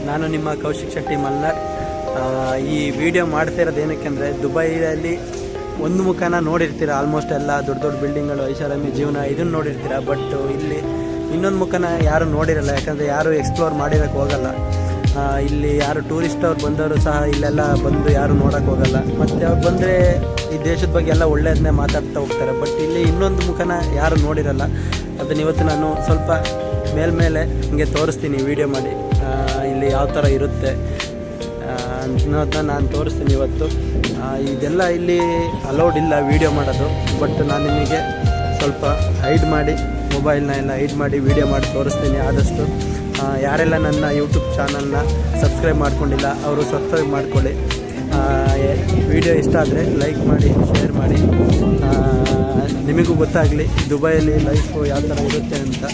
ನಾನು ನಿಮ್ಮ ಕೌಶಿಕ್ ಶೆಟ್ಟಿ ಮಲ್ನಾಡ್. ಈ ವಿಡಿಯೋ ಮಾಡ್ತಿರೋದು ಏನಕ್ಕೆ ಅಂದರೆ, ದುಬೈಯಲ್ಲಿ ಒಂದು ಮುಖನ ನೋಡಿರ್ತೀರ, ಆಲ್ಮೋಸ್ಟ್ ಎಲ್ಲ ದೊಡ್ಡ ದೊಡ್ಡ ಬಿಲ್ಡಿಂಗ್ಗಳು, ಐಷಾರಾಮಿ ಜೀವನ ಇದನ್ನು ನೋಡಿರ್ತೀರ. ಬಟ್ ಇಲ್ಲಿ ಇನ್ನೊಂದು ಮುಖನ ಯಾರು ನೋಡಿರಲ್ಲ, ಯಾಕಂದರೆ ಯಾರು ಎಕ್ಸ್ಪ್ಲೋರ್ ಮಾಡಿರೋಕ್ಕೆ ಹೋಗಲ್ಲ. ಇಲ್ಲಿ ಯಾರು ಟೂರಿಸ್ಟ್ ಅವ್ರು ಬಂದವರು ಸಹ ಇಲ್ಲೆಲ್ಲ ಬಂದು ಯಾರು ನೋಡೋಕ್ಕೆ ಹೋಗಲ್ಲ. ಮತ್ತು ಅವ್ರು ಬಂದರೆ ಈ ದೇಶದ ಬಗ್ಗೆ ಎಲ್ಲ ಒಳ್ಳೆಯದನ್ನೇ ಮಾತಾಡ್ತಾ ಹೋಗ್ತಾರೆ. ಬಟ್ ಇಲ್ಲಿ ಇನ್ನೊಂದು ಮುಖನ ಯಾರು ನೋಡಿರಲ್ಲ. ಅದನ್ನ ಇವತ್ತು ನಾನು ಸ್ವಲ್ಪ ಮೇಲ್ಮೇಲೆ ಹಿಂಗೆ ತೋರಿಸ್ತೀನಿ ವಿಡಿಯೋ ಮಾಡಿ, ಇಲ್ಲಿ ಯಾವ ಥರ ಇರುತ್ತೆ ಅನ್ನೋದನ್ನ ನಾನು ತೋರಿಸ್ತೀನಿ ಇವತ್ತು. ಇದೆಲ್ಲ ಇಲ್ಲಿ ಅಲೌಡ್ ಇಲ್ಲ ವಿಡಿಯೋ ಮಾಡೋದು, ಬಟ್ ನಾನು ನಿಮಗೆ ಸ್ವಲ್ಪ ಹೈಡ್ ಮಾಡಿ, ಮೊಬೈಲ್ನ ಎಲ್ಲ ಹೈಡ್ ಮಾಡಿ ವಿಡಿಯೋ ಮಾಡಿ ತೋರಿಸ್ತೀನಿ. ಆದಷ್ಟು ಯಾರೆಲ್ಲ ನನ್ನ ಯೂಟ್ಯೂಬ್ ಚಾನಲ್ನ ಸಬ್ಸ್ಕ್ರೈಬ್ ಮಾಡ್ಕೊಂಡಿಲ್ಲ ಅವರು ಸಬ್ಸ್ಕ್ರೈಬ್ ಮಾಡ್ಕೊಳ್ಳಿ. ವಿಡಿಯೋ ಇಷ್ಟ ಆದರೆ ಲೈಕ್ ಮಾಡಿ, ಶೇರ್ ಮಾಡಿ, ನಿಮಗೂ ಗೊತ್ತಾಗಲಿ ದುಬೈಯಲ್ಲಿ ಲೈಫು ಯಾವ ಥರ ಇರುತ್ತೆ ಅಂತ.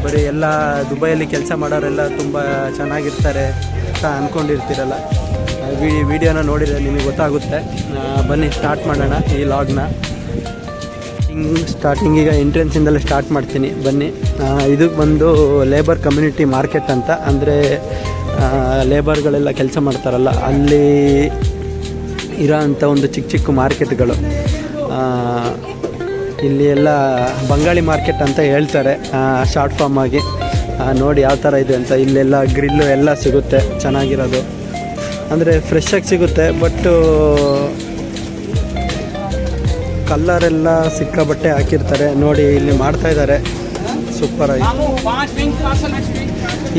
ಬರೀ ಎಲ್ಲ ದುಬೈಯಲ್ಲಿ ಕೆಲಸ ಮಾಡೋರೆಲ್ಲ ತುಂಬ ಚೆನ್ನಾಗಿರ್ತಾರೆ ಅಂತ ಅಂದ್ಕೊಂಡಿರ್ತೀರಲ್ಲ, ವಿಡಿಯೋನ ನೋಡಿದರೆ ನಿಮಗೆ ಗೊತ್ತಾಗುತ್ತೆ. ಬನ್ನಿ ಸ್ಟಾರ್ಟ್ ಮಾಡೋಣ ಈ ಲಾಗ್ನ. ಸ್ಟಾರ್ಟಿಂಗ್ ಈಗ ಎಂಟ್ರೆನ್ಸಿಂದಲೇ ಸ್ಟಾರ್ಟ್ ಮಾಡ್ತೀನಿ ಬನ್ನಿ. ಇದು ಬಂದು ಲೇಬರ್ ಕಮ್ಯುನಿಟಿ ಮಾರ್ಕೆಟ್ ಅಂತ, ಅಂದರೆ ಲೇಬರ್ಗಳೆಲ್ಲ ಕೆಲಸ ಮಾಡ್ತಾರಲ್ಲ ಅಲ್ಲಿ ಇರೋ ಅಂಥ ಒಂದು ಚಿಕ್ಕ ಚಿಕ್ಕ ಮಾರ್ಕೆಟ್ಗಳು. ಇಲ್ಲಿ ಎಲ್ಲ ಬಂಗಾಳಿ ಮಾರ್ಕೆಟ್ ಅಂತ ಹೇಳ್ತಾರೆ ಶಾರ್ಟ್ ಫಾರ್ಮ್ ಆಗಿ. ನೋಡಿ ಯಾವ ಥರ ಇದೆ ಅಂತ. ಇಲ್ಲೆಲ್ಲ ಗ್ರಿಲ್ಲು ಎಲ್ಲ ಸಿಗುತ್ತೆ, ಚೆನ್ನಾಗಿರೋದು, ಅಂದರೆ ಫ್ರೆಶ್ಶಾಗಿ ಸಿಗುತ್ತೆ. ಬಟ್ಟು ಕಲ್ಲರೆಲ್ಲ ಸಿಕ್ಕಾಬಟ್ಟೆ ಹಾಕಿರ್ತಾರೆ. ನೋಡಿ ಇಲ್ಲಿ ಮಾಡ್ತಾಯಿದ್ದಾರೆ ಸೂಪರಾಗಿ.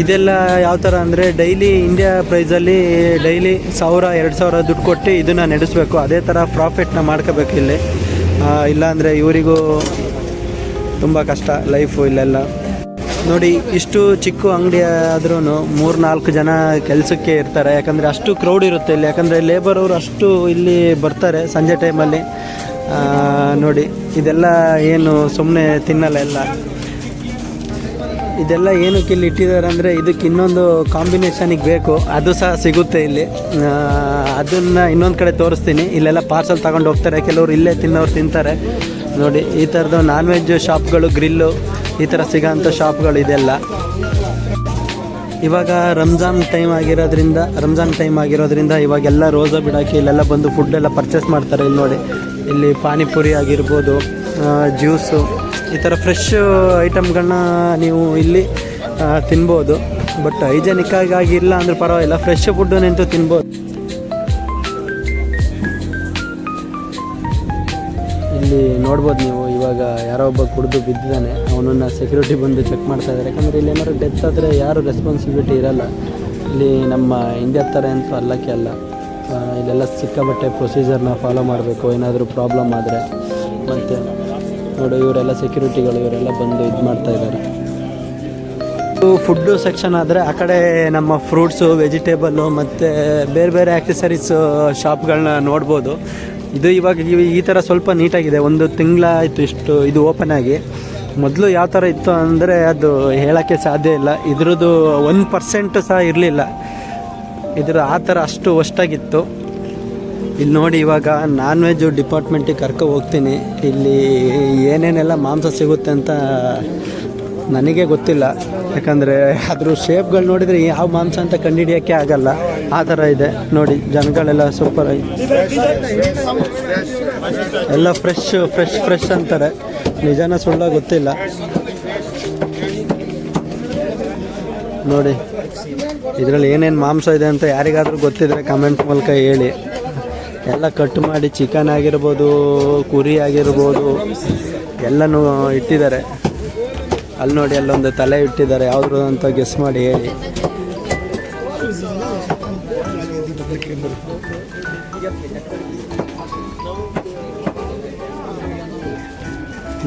ಇದೆಲ್ಲ ಯಾವ ಥರ ಅಂದರೆ, ಡೈಲಿ ಇಂಡಿಯಾ ಪ್ರೈಸಲ್ಲಿ ಡೈಲಿ 1000-2000 ದುಡ್ಡು ಕೊಟ್ಟು ಇದನ್ನು ನಡೆಸಬೇಕು. ಅದೇ ಥರ ಪ್ರಾಫಿಟ್ನ ಮಾಡ್ಕೋಬೇಕು ಇಲ್ಲಿ. ಇಲ್ಲಾಂದರೆ ಇವರಿಗೂ ತುಂಬ ಕಷ್ಟ ಲೈಫು ಇಲ್ಲೆಲ್ಲ. ನೋಡಿ ಇಷ್ಟು ಚಿಕ್ಕ ಅಂಗಡಿ ಆದ್ರೂ 3-4 ಜನ ಕೆಲಸಕ್ಕೆ ಇರ್ತಾರೆ, ಯಾಕಂದರೆ ಅಷ್ಟು ಕ್ರೌಡ್ ಇರುತ್ತೆ ಇಲ್ಲಿ. ಯಾಕಂದರೆ ಲೇಬರ್ ಅವರು ಅಷ್ಟು ಇಲ್ಲಿ ಬರ್ತಾರೆ ಸಂಜೆ ಟೈಮಲ್ಲಿ. ನೋಡಿ ಇದೆಲ್ಲ ಏನು ಸುಮ್ಮನೆ ತಿನ್ನಲ್ಲ ಎಲ್ಲ. ಇದೆಲ್ಲ ಏನಕ್ಕೆ ಇಲ್ಲಿ ಇಟ್ಟಿದ್ದಾರೆ ಅಂದರೆ, ಇದಕ್ಕೆ ಇನ್ನೊಂದು ಕಾಂಬಿನೇಷನಿಗೆ ಬೇಕು, ಅದು ಸಹ ಸಿಗುತ್ತೆ ಇಲ್ಲಿ. ಅದನ್ನು ಇನ್ನೊಂದು ಕಡೆ ತೋರಿಸ್ತೀನಿ. ಇಲ್ಲೆಲ್ಲ ಪಾರ್ಸಲ್ ತಗೊಂಡು ಹೋಗ್ತಾರೆ, ಕೆಲವರು ಇಲ್ಲೇ ತಿನ್ನೋರು ತಿಂತಾರೆ. ನೋಡಿ ಈ ಥರದ್ದು ನಾನ್ ವೆಜ್ ಶಾಪ್ಗಳು, ಗ್ರಿಲ್ಲು ಈ ಥರ ಸಿಗೋಂಥ ಶಾಪ್ಗಳು ಇದೆಲ್ಲ. ಇವಾಗ ರಂಜಾನ್ ಟೈಮ್ ಆಗಿರೋದ್ರಿಂದ ಇವಾಗೆಲ್ಲ ರೋಜಾ ಬಿಡೋಕ್ಕೆ ಇಲ್ಲೆಲ್ಲ ಬಂದು ಫುಡ್ಡೆಲ್ಲ ಪರ್ಚೇಸ್ ಮಾಡ್ತಾರೆ. ಇಲ್ಲಿ ನೋಡಿ, ಇಲ್ಲಿ ಪಾನಿಪುರಿ ಆಗಿರ್ಬೋದು, ಜ್ಯೂಸು, ಈ ಥರ ಫ್ರೆಶ್ ಐಟಮ್ಗಳನ್ನ ನೀವು ಇಲ್ಲಿ ತಿನ್ಬೋದು. ಬಟ್ ಹೈಜೆನಿಕ್ಕಾಗಿ ಆಗಿಲ್ಲ ಅಂದರೆ ಪರವಾಗಿಲ್ಲ, ಫ್ರೆಶ್ ಫುಡ್ಡನ್ನಂತೂ ತಿನ್ಬೋದು. ಇಲ್ಲಿ ನೋಡ್ಬೋದು ನೀವು, ಇವಾಗ ಯಾರೋ ಒಬ್ಬ ಕುಡಿದು ಬಿದ್ದಿದ್ದಾನೆ, ಅವನನ್ನು ಸೆಕ್ಯೂರಿಟಿ ಬಂದು ಚೆಕ್ ಮಾಡ್ತಾ ಇದ್ದಾರೆ. ಯಾಕಂದರೆ ಇಲ್ಲಿ ಏನಾದ್ರು ಡೆತ್ ಆದರೆ ಯಾರು ರೆಸ್ಪಾನ್ಸಿಬಿಲಿಟಿ ಇರಲ್ಲ. ಇಲ್ಲಿ ನಮ್ಮ ಇಂಡಿಯಾ ಥರ ಅಂತೂ ಅಲ್ಲಕ್ಕೆ ಅಲ್ಲ. ಇಲ್ಲೆಲ್ಲ ಸಿಕ್ಕಾಬಟ್ಟೆ ಪ್ರೊಸೀಜರ್ನ ಫಾಲೋ ಮಾಡಬೇಕು ಏನಾದರೂ ಪ್ರಾಬ್ಲಮ್ ಆದರೆ. ಮತ್ತು ನೋಡಿ ಇವರೆಲ್ಲ ಸೆಕ್ಯೂರಿಟಿಗಳು, ಇವರೆಲ್ಲ ಬಂದು ಇದು ಮಾಡ್ತಾಯಿದ್ದಾರೆ. ಫುಡ್ಡು ಸೆಕ್ಷನ್ ಆದರೆ ಆ ಕಡೆ ನಮ್ಮ ಫ್ರೂಟ್ಸು, ವೆಜಿಟೇಬಲ್ಲು ಮತ್ತು ಬೇರೆ ಬೇರೆ ಆ್ಯಕ್ಸೆಸರೀಸು ಶಾಪ್ಗಳನ್ನ ನೋಡ್ಬೋದು. ಇದು ಇವಾಗ ಈ ಥರ ಸ್ವಲ್ಪ ನೀಟಾಗಿದೆ. 1 ತಿಂಗಳಾಯಿತು ಇಷ್ಟು ಇದು ಓಪನ್ ಆಗಿ. ಮೊದಲು ಯಾವ ಥರ ಇತ್ತು ಅಂದರೆ ಅದು ಹೇಳೋಕ್ಕೆ ಸಾಧ್ಯ ಇಲ್ಲ. ಇದ್ರದ್ದು 1% ಸಹ ಇರಲಿಲ್ಲ. ಆ ಥರ ಅಷ್ಟು ವರ್ಸ್ಟಾಗಿತ್ತು. ಇಲ್ಲಿ ನೋಡಿ ಇವಾಗ ನಾನ್ ವೆಜ್ ಡಿಪಾರ್ಟ್ಮೆಂಟಿಗೆ ಕರ್ಕೊ ಹೋಗ್ತೀನಿ. ಇಲ್ಲಿ ಏನೇನೆಲ್ಲ ಮಾಂಸ ಸಿಗುತ್ತೆ ಅಂತ ನನಗೆ ಗೊತ್ತಿಲ್ಲ, ಯಾಕಂದರೆ ಅದ್ರ ಶೇಪ್ಗಳು ನೋಡಿದರೆ ಯಾವ ಮಾಂಸ ಅಂತ ಕಂಡುಹಿಡಿಯೋಕ್ಕೆ ಆಗಲ್ಲ, ಆ ಥರ ಇದೆ. ನೋಡಿ ಜನಗಳೆಲ್ಲ ಸೂಪರಾಗಿ ಎಲ್ಲ ಫ್ರೆಶ್ ಅಂತಾರೆ. ನಿಜಾನ ಸುಳ್ಳ ಗೊತ್ತಿಲ್ಲ. ನೋಡಿ ಇದರಲ್ಲಿ ಏನೇನು ಮಾಂಸ ಇದೆ ಅಂತ ಯಾರಿಗಾದರೂ ಗೊತ್ತಿದ್ರೆ ಕಮೆಂಟ್ ಮೂಲಕ ಹೇಳಿ. ಎಲ್ಲ ಕಟ್ ಮಾಡಿ ಚಿಕನ್ ಆಗಿರ್ಬೋದು, ಕುರಿ ಆಗಿರ್ಬೋದು ಎಲ್ಲನೂ ಇಟ್ಟಿದ್ದಾರೆ. ಅಲ್ಲಿ ನೋಡಿ ಅಲ್ಲೊಂದು ತಲೆ ಇಟ್ಟಿದ್ದಾರೆ, ಯಾವುದು ಅಂತ ಗೆಸ್ ಮಾಡಿ ಹೇಳಿ.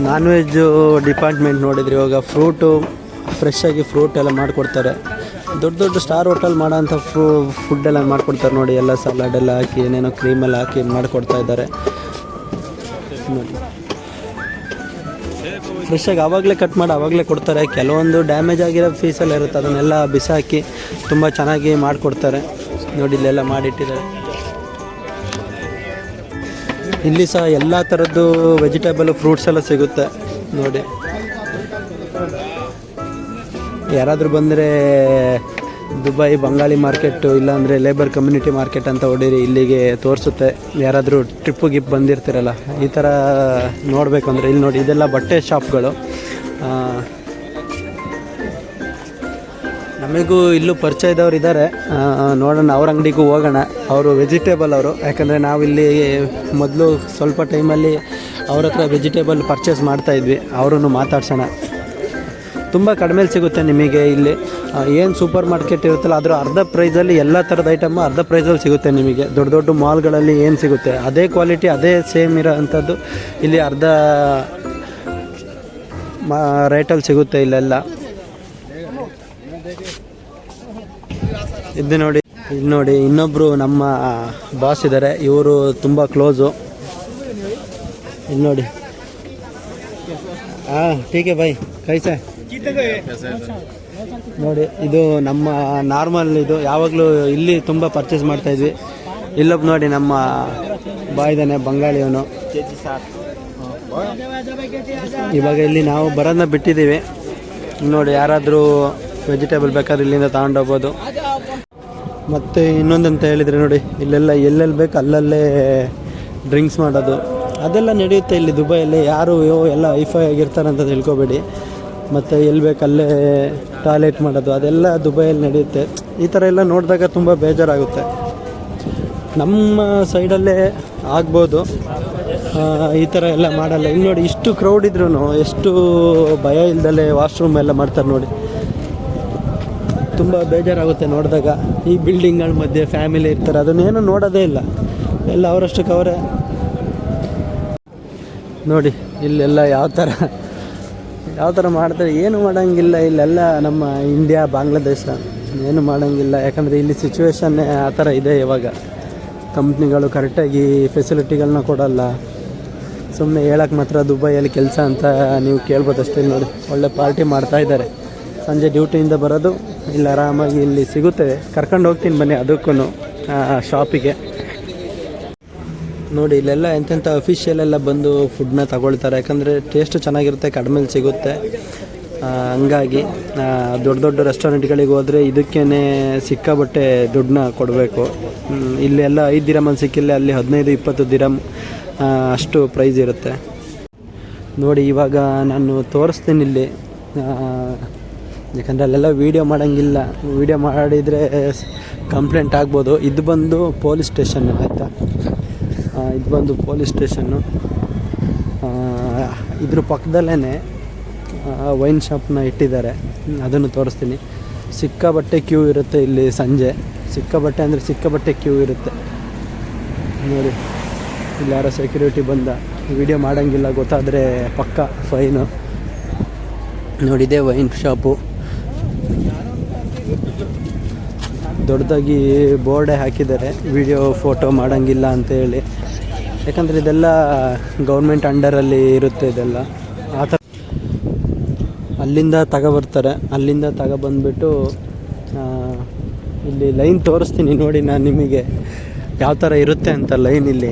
ನಾನ್ ವೆಜ್ ಡಿಪಾರ್ಟ್ಮೆಂಟ್ ನೋಡಿದರೆ ಇವಾಗ ಫ್ರೂಟು ಫ್ರೆಶ್ಶಾಗಿ ಫ್ರೂಟ್ ಎಲ್ಲ ಮಾಡಿಕೊಡ್ತಾರೆ. ದೊಡ್ಡ ಸ್ಟಾರ್ ಹೋಟೆಲ್ ಮಾಡೋಂಥ ಫುಡ್ಡೆಲ್ಲ ಮಾಡಿಕೊಡ್ತಾರೆ. ನೋಡಿ ಎಲ್ಲ ಸಲಾಡೆಲ್ಲ ಹಾಕಿ, ಏನೇನೋ ಕ್ರೀಮೆಲ್ಲ ಹಾಕಿ ಮಾಡಿಕೊಡ್ತಾ ಇದ್ದಾರೆ. ನೋಡಿ ಫ್ರೆಶ್ಶಾಗಿ ಆವಾಗಲೇ ಕಟ್ ಮಾಡಿ ಆವಾಗಲೇ ಕೊಡ್ತಾರೆ. ಕೆಲವೊಂದು ಡ್ಯಾಮೇಜ್ ಆಗಿರೋ ಪೀಸೆಲ್ಲ ಇರುತ್ತೆ, ಅದನ್ನೆಲ್ಲ ಬಿಸಾಕಿ ತುಂಬ ಚೆನ್ನಾಗಿ ಮಾಡಿಕೊಡ್ತಾರೆ. ನೋಡಿ ಇಲ್ಲೆಲ್ಲ ಮಾಡಿಟ್ಟಿದ್ದಾರೆ. ಇಲ್ಲಿ ಸಹ ಎಲ್ಲ ಥರದ್ದು ವೆಜಿಟೇಬಲ್, ಫ್ರೂಟ್ಸ್ ಎಲ್ಲ ಸಿಗುತ್ತೆ ನೋಡಿ. ಯಾರಾದರೂ ಬಂದರೆ ದುಬೈ ಬಂಗಾಳಿ ಮಾರ್ಕೆಟು ಇಲ್ಲಾಂದರೆ ಲೇಬರ್ ಕಮ್ಯುನಿಟಿ ಮಾರ್ಕೆಟ್ ಅಂತ ಹೊಡೀರಿ, ಇಲ್ಲಿಗೆ ತೋರಿಸುತ್ತೆ. ಯಾರಾದರೂ ಟ್ರಿಪ್ಪು ಗಿಪ್ ಬಂದಿರ್ತೀರಲ್ಲ, ಈ ಥರ ನೋಡಬೇಕು ಅಂದರೆ ಇಲ್ಲಿ ನೋಡಿ, ಇದೆಲ್ಲ ಬಟ್ಟೆ ಶಾಪ್ಗಳು. ನಮಗೂ ಇಲ್ಲೂ ಪರಿಚಯದವ್ರು ಇದ್ದಾರೆ, ನೋಡೋಣ ಅವ್ರ ಅಂಗಡಿಗೂ ಹೋಗೋಣ. ಅವರು ವೆಜಿಟೇಬಲ್ ಅವರು, ಯಾಕಂದರೆ ನಾವಿಲ್ಲಿ ಮೊದಲು ಸ್ವಲ್ಪ ಟೈಮಲ್ಲಿ ಅವ್ರ ಹತ್ರ ವೆಜಿಟೇಬಲ್ ಪರ್ಚೇಸ್ ಮಾಡ್ತಾಯಿದ್ವಿ. ಅವರನ್ನು ಮಾತಾಡ್ಸೋಣ. ತುಂಬ ಕಡಿಮೆಲಿ ಸಿಗುತ್ತೆ ನಿಮಗೆ ಇಲ್ಲಿ. ಏನು ಸೂಪರ್ ಮಾರ್ಕೆಟ್ ಇರುತ್ತಲ್ಲ ಅದರ ಅರ್ಧ ಪ್ರೈಸಲ್ಲಿ ಎಲ್ಲ ಥರದ ಐಟಮ್ಮು ಅರ್ಧ ಪ್ರೈಸಲ್ಲಿ ಸಿಗುತ್ತೆ ನಿಮಗೆ. ದೊಡ್ಡ ದೊಡ್ಡ ಮಾಲ್ಗಳಲ್ಲಿ ಏನು ಸಿಗುತ್ತೆ ಅದೇ ಕ್ವಾಲಿಟಿ ಅದೇ ಸೇಮ್ ಇರೋ ಅಂಥದ್ದು ಇಲ್ಲಿ ಅರ್ಧ ರೇಟಲ್ಲಿ ಸಿಗುತ್ತೆ ಇಲ್ಲೆಲ್ಲ. ಇದು ನೋಡಿ, ಇಲ್ಲಿ ನೋಡಿ ಇನ್ನೊಬ್ಬರು ನಮ್ಮ ಬಾಸ್ ಇದ್ದಾರೆ, ಇವರು ತುಂಬ ಕ್ಲೋಸು. ಇಲ್ಲಿ ನೋಡಿ, ಟೀಕೆ ಬೈ ಕೈಸೆ ನೋಡಿ, ಇದು ನಮ್ಮ ನಾರ್ಮಲ್, ಇದು ಯಾವಾಗಲೂ ಇಲ್ಲಿ ತುಂಬ ಪರ್ಚೇಸ್ ಮಾಡ್ತಾಯಿದ್ವಿ. ಇಲ್ಲೊಬ್ಬ ನೋಡಿ ನಮ್ಮ ಬಾಯಿದಾನೆ ಬಂಗಾಳಿಯವನು. ಇವಾಗ ಇಲ್ಲಿ ನಾವು ಬರೋದನ್ನ ಬಿಟ್ಟಿದ್ದೀವಿ. ನೋಡಿ, ಯಾರಾದರೂ ವೆಜಿಟೇಬಲ್ ಬೇಕಾದ್ರೆ ಇಲ್ಲಿಂದ ತಗೊಂಡೋಗ್ಬೋದು. ಮತ್ತು ಇನ್ನೊಂದಂತ ಹೇಳಿದರೆ ನೋಡಿ, ಇಲ್ಲೆಲ್ಲ ಎಲ್ಲೆಲ್ಲಿ ಬೇಕು ಅಲ್ಲಲ್ಲೇ ಡ್ರಿಂಕ್ಸ್ ಮಾಡೋದು ಅದೆಲ್ಲ ನಡೆಯುತ್ತೆ ಇಲ್ಲಿ ದುಬೈಯಲ್ಲಿ. ಯಾರು ಎಲ್ಲ ಐಫೈ ಆಗಿರ್ತಾರೆ ಅಂತ ತಿಳ್ಕೊಬೇಡಿ. ಮತ್ತು ಎಲ್ಲಿ ಬೇಕಲ್ಲೇ ಟಾಯ್ಲೆಟ್ ಮಾಡೋದು ಅದೆಲ್ಲ ದುಬೈಯಲ್ಲಿ ನಡೆಯುತ್ತೆ. ಈ ಥರ ಎಲ್ಲ ನೋಡಿದಾಗ ತುಂಬ ಬೇಜಾರಾಗುತ್ತೆ. ನಮ್ಮ ಸೈಡಲ್ಲೇ ಆಗ್ಬೋದು, ಈ ಥರ ಎಲ್ಲ ಮಾಡಲ್ಲ. ಇಲ್ಲಿ ನೋಡಿ, ಇಷ್ಟು ಕ್ರೌಡ್ ಇದ್ರೂ ಎಷ್ಟು ಭಯ ಇಲ್ದಲೇ ವಾಶ್ರೂಮ್ ಎಲ್ಲ ಮಾಡ್ತಾರೆ ನೋಡಿ. ತುಂಬ ಬೇಜಾರಾಗುತ್ತೆ ನೋಡಿದಾಗ. ಈ ಬಿಲ್ಡಿಂಗ್ಗಳ ಮಧ್ಯೆ ಫ್ಯಾಮಿಲಿ ಇರ್ತಾರೆ, ಅದನ್ನೇನು ನೋಡೋದೇ ಇಲ್ಲ, ಎಲ್ಲ ಅವರಷ್ಟಕ್ಕೆ ಅವರೇ. ನೋಡಿ ಇಲ್ಲೆಲ್ಲ ಯಾವ ಥರ ಮಾಡ್ತಾರೆ, ಏನು ಮಾಡೋಂಗಿಲ್ಲ. ಇಲ್ಲೆಲ್ಲ ನಮ್ಮ ಇಂಡಿಯಾ ಬಾಂಗ್ಲಾದೇಶ ಏನು ಮಾಡೋಂಗಿಲ್ಲ, ಯಾಕಂದರೆ ಇಲ್ಲಿ ಸಿಚುವೇಶನ್ನೇ ಆ ಥರ ಇದೆ. ಇವಾಗ ಕಂಪ್ನಿಗಳು ಕರೆಕ್ಟಾಗಿ ಫೆಸಿಲಿಟಿಗಳನ್ನ ಕೊಡಲ್ಲ. ಸುಮ್ಮನೆ ಹೇಳಕ್ಕೆ ಮಾತ್ರ ದುಬೈಯಲ್ಲಿ ಕೆಲಸ ಅಂತ ನೀವು ಕೇಳ್ಬೋದು ಅಷ್ಟೇ. ನೋಡಿ, ಒಳ್ಳೆ ಪಾರ್ಟಿ ಮಾಡ್ತಾಯಿದ್ದಾರೆ. ಸಂಜೆ ಡ್ಯೂಟಿಯಿಂದ ಬರೋದು ಇಲ್ಲಿ ಆರಾಮಾಗಿ ಇಲ್ಲಿ ಸಿಗುತ್ತೆ. ಕರ್ಕೊಂಡು ಹೋಗ್ತೀನಿ ಬನ್ನಿ ಅದಕ್ಕೂ ಶಾಪಿಗೆ. ನೋಡಿ, ಇಲ್ಲೆಲ್ಲ ಎಂತೆಂಥ ಅಫಿಷಿಯಲೆಲ್ಲ ಬಂದು ಫುಡ್ನ ತಗೊಳ್ತಾರೆ, ಯಾಕಂದರೆ ಟೇಸ್ಟು ಚೆನ್ನಾಗಿರುತ್ತೆ, ಕಡಿಮೆಲಿ ಸಿಗುತ್ತೆ. ಹಂಗಾಗಿ ದೊಡ್ಡ ದೊಡ್ಡ ರೆಸ್ಟೋರೆಂಟ್ಗಳಿಗೆ ಹೋದರೆ ಇದಕ್ಕೇ ಸಿಕ್ಕಾಬಟ್ಟೆ ದುಡ್ಡನ್ನ ಕೊಡಬೇಕು. ಇಲ್ಲೆಲ್ಲ 5 ದಿರಮಲ್ಲಿ ಸಿಕ್ಕಿಲ್ಲ, ಅಲ್ಲಿ 15-20 ದಿರಮ್ ಅಷ್ಟು ಪ್ರೈಸ್ ಇರುತ್ತೆ. ನೋಡಿ, ಇವಾಗ ನಾನು ತೋರಿಸ್ತೀನಿ ಇಲ್ಲಿ, ಯಾಕಂದರೆ ಅಲ್ಲೆಲ್ಲ ವೀಡಿಯೋ ಮಾಡೋಂಗಿಲ್ಲ. ವೀಡಿಯೋ ಮಾಡಿದರೆ ಕಂಪ್ಲೇಂಟ್ ಆಗ್ಬೋದು. ಇದು ಬಂದು ಪೊಲೀಸ್ ಸ್ಟೇಷನ್ನು, ಆಯಿತಾ? ಇದು ಬಂದು ಪೊಲೀಸ್ ಸ್ಟೇಷನ್ನು. ಇದ್ರ ಪಕ್ಕದಲ್ಲೇ ವೈನ್ ಶಾಪ್ನ ಇಟ್ಟಿದ್ದಾರೆ, ಅದನ್ನು ತೋರಿಸ್ತೀನಿ. ಸಿಕ್ಕಾಬಟ್ಟೆ ಕ್ಯೂ ಇರುತ್ತೆ ಇಲ್ಲಿ ಸಂಜೆ. ಸಿಕ್ಕಾಬಟ್ಟೆ ಕ್ಯೂ ಇರುತ್ತೆ ನೋಡಿ. ಇಲ್ಲಿ ಯಾರೋ ಸೆಕ್ಯೂರಿಟಿ ಬಂದ, ವೀಡಿಯೋ ಮಾಡೋಂಗಿಲ್ಲ, ಗೊತ್ತಾದರೆ ಪಕ್ಕ ಫೈನು. ನೋಡಿದೆ ವೈನ್ ಶಾಪು, ದೊಡ್ಡದಾಗಿ ಬೋರ್ಡೇ ಹಾಕಿದ್ದಾರೆ, ವಿಡಿಯೋ ಫೋಟೋ ಮಾಡೋಂಗಿಲ್ಲ ಅಂತೇಳಿ. ಯಾಕಂದರೆ ಇದೆಲ್ಲ ಗೌರ್ಮೆಂಟ್ ಅಂಡರಲ್ಲಿ ಇರುತ್ತೆ ಇದೆಲ್ಲ. ಆ ಥರ ಅಲ್ಲಿಂದ ತಗೊಬರ್ತಾರೆ. ಅಲ್ಲಿಂದ ತಗೊಬಂದ್ಬಿಟ್ಟು ಇಲ್ಲಿ ಲೈನ್ ತೋರಿಸ್ತೀನಿ ನೋಡಿ ನಾನು ನಿಮಗೆ ಯಾವ ಥರ ಇರುತ್ತೆ ಅಂತ. ಲೈನ್ ಇಲ್ಲಿ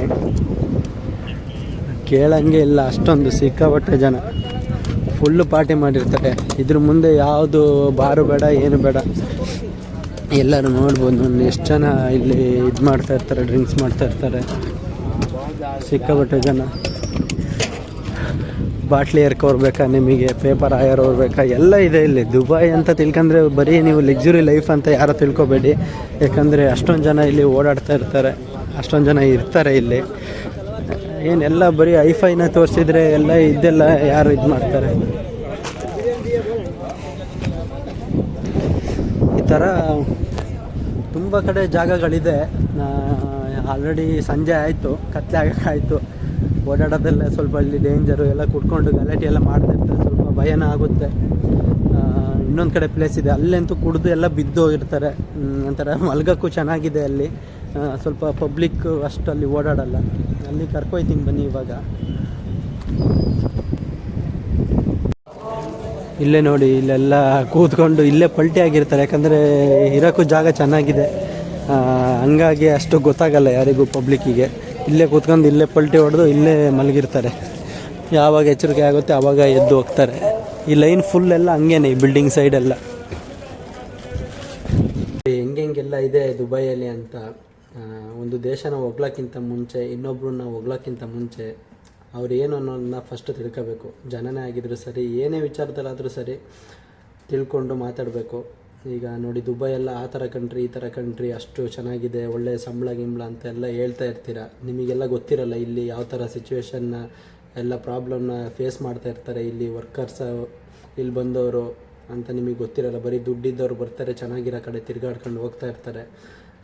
ಕೇಳಂಗೆ ಇಲ್ಲ, ಅಷ್ಟೊಂದು ಸಿಕ್ಕಾಬಟ್ಟೆ ಜನ ಫುಲ್ಲು ಪಾರ್ಟಿ ಮಾಡಿರ್ತಾರೆ. ಇದ್ರ ಮುಂದೆ ಯಾವುದು ಬಾರು ಬೇಡ, ಏನು ಬೇಡ, ಎಲ್ಲರೂ ನೋಡ್ಬೋದು. ನಾನು ಎಷ್ಟು ಜನ ಇಲ್ಲಿ ಇದು ಮಾಡ್ತಾಯಿರ್ತಾರೆ, ಡ್ರಿಂಕ್ಸ್ ಮಾಡ್ತಾಯಿರ್ತಾರೆ. ಸಿಕ್ಕಾಬಟ್ಟೆ ಜನ. ಬಾಟ್ಲಿ ಎರ್ಕೋರ್ಬೇಕಾ ನಿಮಗೆ, ಪೇಪರ್ ಆಯರ್ ಹೋಗ್ಬೇಕಾ, ಎಲ್ಲ ಇದೆ ಇಲ್ಲಿ. ದುಬೈ ಅಂತ ತಿಳ್ಕೊಂಡ್ರೆ ಬರೀ ನೀವು ಲಕ್ಸುರಿ ಲೈಫ್ ಅಂತ ಯಾರು ತಿಳ್ಕೊಬೇಡಿ. ಯಾಕಂದರೆ ಅಷ್ಟೊಂದು ಜನ ಇಲ್ಲಿ ಓಡಾಡ್ತಾ ಇರ್ತಾರೆ, ಅಷ್ಟೊಂದು ಜನ ಇರ್ತಾರೆ ಇಲ್ಲಿ. ಏನೆಲ್ಲ ಬರೀ ಐಫೈನ ತೋರಿಸಿದ್ರೆ ಎಲ್ಲ ಇದೆಲ್ಲ ಯಾರು ಇದು ಮಾಡ್ತಾರೆ. ಈ ಥರ ತುಂಬ ಕಡೆ ಜಾಗಗಳಿದೆ. ಆಲ್ರೆಡಿ ಸಂಜೆ ಆಯಿತು, ಕತ್ಲೆ ಆಗೋಕ್ಕಾಯಿತು. ಓಡಾಡೋದೆಲ್ಲ ಸ್ವಲ್ಪ ಇಲ್ಲಿ ಡೇಂಜರು, ಎಲ್ಲ ಕುಡ್ಕೊಂಡು ಗಲಾಟೆ ಎಲ್ಲ ಮಾಡ್ತಾಯಿರ್ತಾರೆ, ಸ್ವಲ್ಪ ಭಯನ ಆಗುತ್ತೆ. ಇನ್ನೊಂದು ಕಡೆ ಪ್ಲೇಸ್ ಇದೆ, ಅಲ್ಲಂತೂ ಕುಡಿದು ಎಲ್ಲ ಬಿದ್ದು ಹೋಗಿರ್ತಾರೆ. ಒಂಥರ ಮಲ್ಗೋಕ್ಕೂ ಚೆನ್ನಾಗಿದೆ ಅಲ್ಲಿ. ಸ್ವಲ್ಪ ಪಬ್ಲಿಕ್ ಅಷ್ಟು ಅಲ್ಲಿ ಓಡಾಡಲ್ಲ. ಅಲ್ಲಿ ಕರ್ಕೊಯ್ತೀನಿ ಬನ್ನಿ. ಇವಾಗ ಇಲ್ಲೇ ನೋಡಿ, ಇಲ್ಲೆಲ್ಲ ಕೂತ್ಕೊಂಡು ಇಲ್ಲೇ ಪಲ್ಟಿ ಆಗಿರ್ತಾರೆ. ಯಾಕಂದರೆ ಇರೋಕ್ಕೂ ಜಾಗ ಚೆನ್ನಾಗಿದೆ, ಹಂಗಾಗಿ ಅಷ್ಟು ಗೊತ್ತಾಗಲ್ಲ ಯಾರಿಗೂ, ಪಬ್ಲಿಕ್ಕಿಗೆ. ಇಲ್ಲೇ ಕೂತ್ಕೊಂಡು ಇಲ್ಲೇ ಪಲ್ಟಿ ಹೊಡೆದು ಇಲ್ಲೇ ಮಲಗಿರ್ತಾರೆ. ಯಾವಾಗ ಎಚ್ಚರಿಕೆ ಆಗುತ್ತೆ ಆವಾಗ ಎದ್ದು ಹೋಗ್ತಾರೆ. ಈ ಲೈನ್ ಫುಲ್ಲೆಲ್ಲ ಹಂಗೇನೆ, ಈ ಬಿಲ್ಡಿಂಗ್ ಸೈಡೆಲ್ಲ. ಹೆಂಗೆಲ್ಲ ಇದೆ ದುಬೈಯಲ್ಲಿ ಅಂತ. ಒಂದು ದೇಶನ ಹೊಗ್ಳಕ್ಕಿಂತ ಮುಂಚೆ, ಇನ್ನೊಬ್ರನ್ನ ಹೊಗ್ಳಕ್ಕಿಂತ ಮುಂಚೆ ಅವ್ರು ಏನು ಅನ್ನೋದನ್ನ ಫಸ್ಟ್ ತಿಳ್ಕೋಬೇಕು. ಜನನೇ ಆಗಿದ್ರು ಸರಿ, ಏನೇ ವಿಚಾರದಲ್ಲಾದರೂ ಸರಿ ತಿಳ್ಕೊಂಡು ಮಾತಾಡಬೇಕು. ಈಗ ನೋಡಿ, ದುಬೈ ಎಲ್ಲ ಆ ಥರ ಕಂಟ್ರಿ, ಈ ಥರ ಕಂಟ್ರಿ, ಅಷ್ಟು ಚೆನ್ನಾಗಿದೆ, ಒಳ್ಳೆ ಸಂಬಳ ಗಿಂಬಳ ಅಂತೆಲ್ಲ ಹೇಳ್ತಾ ಇರ್ತೀರ. ನಿಮಗೆಲ್ಲ ಗೊತ್ತಿರಲ್ಲ ಇಲ್ಲಿ ಯಾವ ಥರ ಸಿಚುವೇಶನ್ನ, ಎಲ್ಲ ಪ್ರಾಬ್ಲಮ್ನ ಫೇಸ್ ಮಾಡ್ತಾ ಇರ್ತಾರೆ ಇಲ್ಲಿ ವರ್ಕರ್ಸ್, ಇಲ್ಲಿ ಬಂದವರು ಅಂತ ನಿಮಗೆ ಗೊತ್ತಿರಲ್ಲ. ಬರೀ ದುಡ್ಡಿದ್ದವ್ರು ಬರ್ತಾರೆ, ಚೆನ್ನಾಗಿರೋ ಕಡೆ ತಿರುಗಾಡ್ಕೊಂಡು ಹೋಗ್ತಾ ಇರ್ತಾರೆ.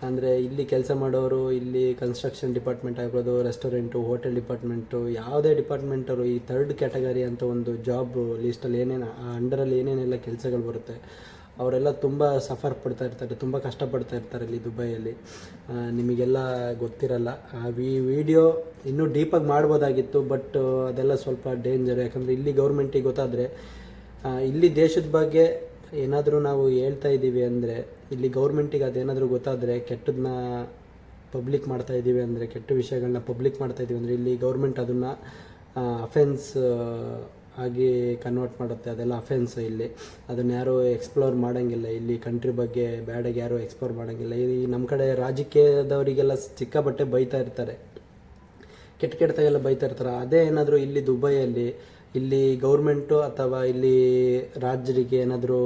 ಅಂದರೆ ಇಲ್ಲಿ ಕೆಲಸ ಮಾಡೋರು, ಇಲ್ಲಿ ಕನ್ಸ್ಟ್ರಕ್ಷನ್ ಡಿಪಾರ್ಟ್ಮೆಂಟ್ ಆಗ್ಬೋದು, ರೆಸ್ಟೋರೆಂಟು, ಹೋಟೆಲ್ ಡಿಪಾರ್ಟ್ಮೆಂಟು, ಯಾವುದೇ ಡಿಪಾರ್ಟ್ಮೆಂಟವರು ಈ ಥರ್ಡ್ ಕ್ಯಾಟಗರಿ ಅಂತ ಒಂದು ಜಾಬ್ ಲೀಸ್ಟಲ್ಲಿ ಏನೇನು ಅಂಡರಲ್ಲಿ ಏನೇನೆಲ್ಲ ಕೆಲಸಗಳು ಬರುತ್ತೆ, ಅವರೆಲ್ಲ ತುಂಬ ಸಫರ್ ಪಡ್ತಾ ಇರ್ತಾರೆ, ತುಂಬ ಕಷ್ಟಪಡ್ತಾ ಇರ್ತಾರೆ ಇಲ್ಲಿ ದುಬೈಯಲ್ಲಿ. ನಿಮಗೆಲ್ಲ ಗೊತ್ತಿರಲ್ಲ. ಈ ವಿಡಿಯೋ ಇನ್ನೂ ಡೀಪಾಗಿ ಮಾಡ್ಬೋದಾಗಿತ್ತು, ಬಟ್ ಅದೆಲ್ಲ ಸ್ವಲ್ಪ ಡೇಂಜರ್. ಯಾಕಂದರೆ ಇಲ್ಲಿ ಗೌರ್ಮೆಂಟಿಗೆ ಗೊತ್ತಾದರೆ, ಇಲ್ಲಿ ದೇಶದ ಬಗ್ಗೆ ಏನಾದರೂ ನಾವು ಹೇಳ್ತಾ ಇದ್ದೀವಿ ಅಂದರೆ, ಇಲ್ಲಿ ಗೌರ್ಮೆಂಟಿಗೆ ಅದೇನಾದರೂ ಗೊತ್ತಾದರೆ, ಕೆಟ್ಟದನ್ನ ಪಬ್ಲಿಕ್ ಮಾಡ್ತಾ ಇದ್ದೀವಿ ಅಂದರೆ, ಕೆಟ್ಟ ವಿಷಯಗಳನ್ನ ಪಬ್ಲಿಕ್ ಮಾಡ್ತಾ ಇದ್ದೀವಿ ಅಂದರೆ, ಇಲ್ಲಿ ಗೌರ್ಮೆಂಟ್ ಅದನ್ನು ಅಫೆನ್ಸ್ ಆಗಿ ಕನ್ವರ್ಟ್ ಮಾಡುತ್ತೆ. ಅದೆಲ್ಲ ಅಫೆನ್ಸ್. ಇಲ್ಲಿ ಅದನ್ನು ಯಾರೂ ಎಕ್ಸ್ಪ್ಲೋರ್ ಮಾಡೋಂಗಿಲ್ಲ. ಇಲ್ಲಿ ಕಂಟ್ರಿ ಬಗ್ಗೆ ಬ್ಯಾಡಾಗಿ ಯಾರೂ ಎಕ್ಸ್ಪ್ಲೋರ್ ಮಾಡೋಂಗಿಲ್ಲ. ಈ ನಮ್ಮ ಕಡೆ ರಾಜಕೀಯದವರಿಗೆಲ್ಲ ಸಿಕ್ಕಾಬಟ್ಟೆ ಬೈತಾ ಇರ್ತಾರೆ, ಕೆಟ್ಟದಾಗೆಲ್ಲ ಬೈತಾ ಇರ್ತಾರೆ. ಅದೇ ಏನಾದರೂ ಇಲ್ಲಿ ದುಬೈಯಲ್ಲಿ ಇಲ್ಲಿ ಗೌರ್ಮೆಂಟು ಅಥವಾ ಇಲ್ಲಿ ರಾಜರಿಗೆ ಏನಾದರೂ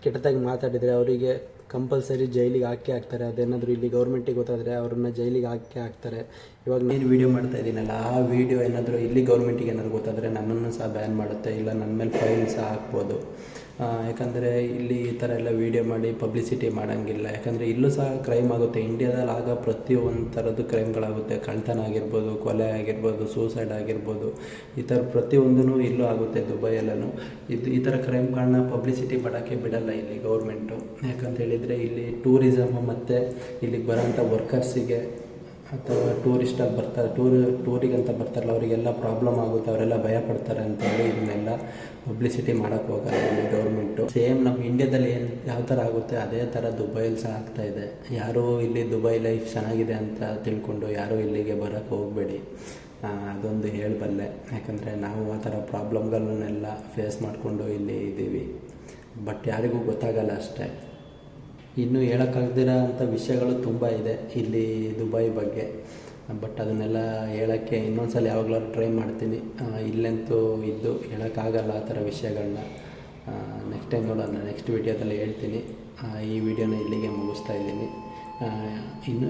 ಕೆಟ್ಟದಾಗಿ ಮಾತಾಡಿದರೆ ಅವರಿಗೆ ಕಂಪಲ್ಸರಿ ಜೈಲಿಗೆ ಹಾಕ್ತಾರೆ. ಅದೇನಾದರೂ ಇಲ್ಲಿ ಗೌರ್ಮೆಂಟಿಗೆ ಗೊತ್ತಾದರೆ ಅವ್ರನ್ನ ಜೈಲಿಗೆ ಹಾಕ್ತಾರೆ. ಇವಾಗ ನೀನು ವೀಡಿಯೋ ಮಾಡ್ತಾ ಇದ್ದೀನಲ್ಲ, ಆ ವೀಡಿಯೋ ಏನಾದರೂ ಇಲ್ಲಿ ಗೌರ್ಮೆಂಟಿಗೆ ಏನಾದರೂ ಗೊತ್ತಾದರೆ ನನ್ನನ್ನು ಸಹ ಬ್ಯಾನ್ ಮಾಡುತ್ತೆ, ಇಲ್ಲ ನನ್ನ ಮೇಲೆ ಫೈನ್ ಸಹ ಹಾಕ್ಬೋದು. ಯಾಕಂದರೆ ಇಲ್ಲಿ ಈ ಥರ ಎಲ್ಲ ವೀಡಿಯೋ ಮಾಡಿ ಪಬ್ಲಿಸಿಟಿ ಮಾಡೋಂಗಿಲ್ಲ. ಯಾಕಂದರೆ ಇಲ್ಲೂ ಸಹ ಕ್ರೈಮ್ ಆಗುತ್ತೆ. ಇಂಡಿಯಾದಲ್ಲಿ ಆಗ ಪ್ರತಿಯೊಂದು ಥರದ್ದು ಕ್ರೈಮ್ಗಳಾಗುತ್ತೆ. ಕಳ್ತನ ಆಗಿರ್ಬೋದು, ಕೊಲೆ ಆಗಿರ್ಬೋದು, ಸೂಸೈಡ್ ಆಗಿರ್ಬೋದು, ಈ ಥರ ಪ್ರತಿಯೊಂದೂ ಇಲ್ಲೂ ಆಗುತ್ತೆ ದುಬೈಯಲ್ಲೂ. ಈ ಥರ ಕ್ರೈಮ್ಗಳನ್ನ ಪಬ್ಲಿಸಿಟಿ ಮಾಡೋಕ್ಕೆ ಬಿಡಲ್ಲ ಇಲ್ಲಿ ಗೌರ್ಮೆಂಟು. ಯಾಕಂತ ಹೇಳಿದರೆ ಇಲ್ಲಿ ಟೂರಿಸಮ್ ಮತ್ತು ಇಲ್ಲಿಗೆ ಬರೋಂಥ ವರ್ಕರ್ಸಿಗೆ ಅಥವಾ ಟೂರಿಸ್ಟಾಗಿ ಬರ್ತಾರೆ, ಟೂರಿಗಂತ ಬರ್ತಾರಲ್ಲ, ಅವರಿಗೆಲ್ಲ ಪ್ರಾಬ್ಲಮ್ ಆಗುತ್ತೆ, ಅವರೆಲ್ಲ ಭಯ ಪಡ್ತಾರೆ ಅಂತೇಳಿ ಇದನ್ನೆಲ್ಲ ಪಬ್ಲಿಸಿಟಿ ಮಾಡೋಕ್ಕೆ ಹೋಗಲ್ಲ ಇಲ್ಲಿ ಗೌರ್ಮೆಂಟು. ಸೇಮ್ ನಮ್ಮ ಇಂಡಿಯಾದಲ್ಲಿ ಏನು ಯಾವ ಥರ ಆಗುತ್ತೆ ಅದೇ ಥರ ದುಬೈಯಲ್ಲಿ ಸಹ ಆಗ್ತಾಯಿದೆ. ಯಾರೂ ಇಲ್ಲಿ ದುಬೈ ಲೈಫ್ ಚೆನ್ನಾಗಿದೆ ಅಂತ ತಿಳ್ಕೊಂಡು ಯಾರೂ ಇಲ್ಲಿಗೆ ಬರೋಕ್ಕೆ ಹೋಗಬೇಡಿ, ಅದೊಂದು ಹೇಳಬಲ್ಲೆ. ಯಾಕಂದರೆ ನಾವು ಆ ಥರ ಪ್ರಾಬ್ಲಮ್ಗಳನ್ನೆಲ್ಲ ಫೇಸ್ ಮಾಡಿಕೊಂಡು ಇಲ್ಲಿ ಇದ್ದೀವಿ, ಬಟ್ ಯಾರಿಗೂ ಗೊತ್ತಾಗಲ್ಲ ಅಷ್ಟೇ. ಇನ್ನೂ ಹೇಳೋಕ್ಕಾಗ್ದಿರೋ ಅಂಥ ವಿಷಯಗಳು ತುಂಬ ಇದೆ ಇಲ್ಲಿ ದುಬೈ ಬಗ್ಗೆ, ಬಟ್ ಅದನ್ನೆಲ್ಲ ಹೇಳೋಕ್ಕೆ ಇನ್ನೊಂದು ಸಲ ಯಾವಾಗಲಾದ್ರು ಟ್ರೈ ಮಾಡ್ತೀನಿ. ಇಲ್ಲಂತೂ ಇದ್ದು ಹೇಳೋಕ್ಕಾಗಲ್ಲ ಆ ಥರ ವಿಷಯಗಳನ್ನ. ನೆಕ್ಸ್ಟ್ ಟೈಮ್ ನೋಡೋಣ, ನೆಕ್ಸ್ಟ್ ವೀಡಿಯೋದಲ್ಲಿ ಹೇಳ್ತೀನಿ. ಈ ವಿಡಿಯೋನ ಇಲ್ಲಿಗೆ ಮುಗಿಸ್ತಾ ಇದ್ದೀನಿ. ಇನ್ನು